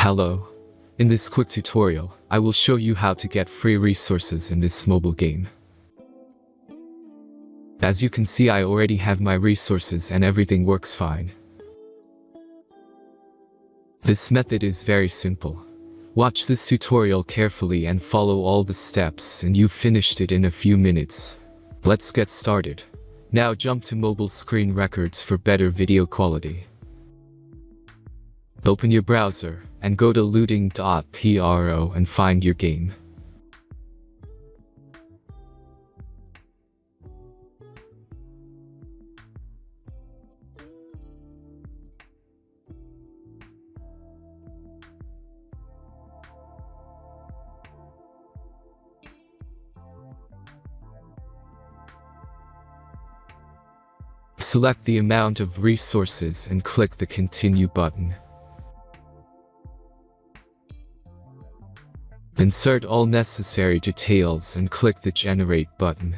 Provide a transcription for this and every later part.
Hello. In this quick tutorial, I will show you how to get free resources in this mobile game. As you can see, I already have my resources and everything works fine. This method is very simple. Watch this tutorial carefully and follow all the steps and you've finished it in a few minutes. Let's get started. Now jump to mobile screen records for better video quality. Open your browser and go to looting.pro and find your game. Select the amount of resources and click the Continue button. Insert all necessary details and click the Generate button.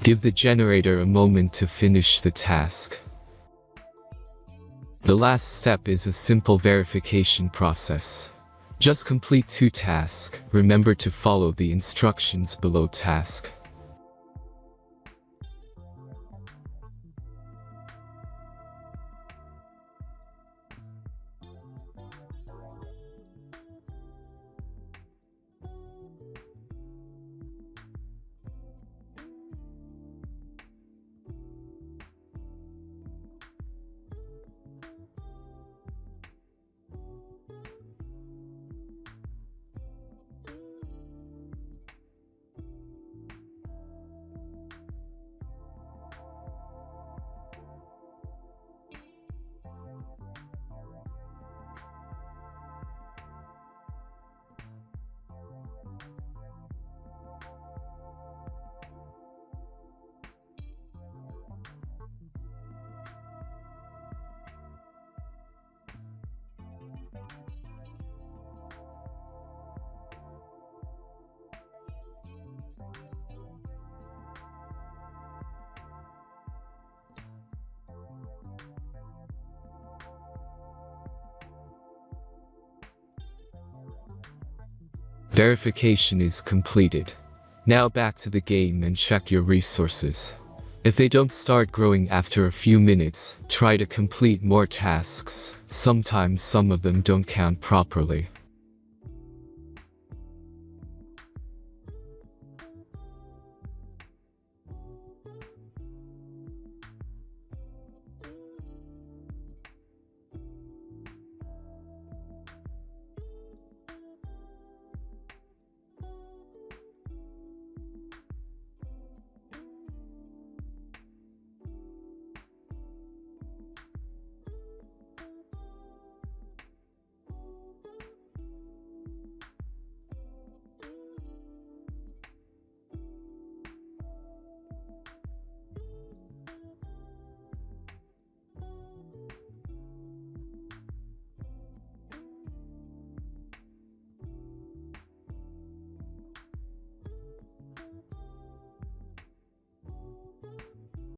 Give the generator a moment to finish the task. The last step is a simple verification process. Just complete 2 tasks. Remember to follow the instructions below task. Verification is completed. Now back to the game and check your resources. If they don't start growing after a few minutes, try to complete more tasks. Sometimes some of them don't count properly.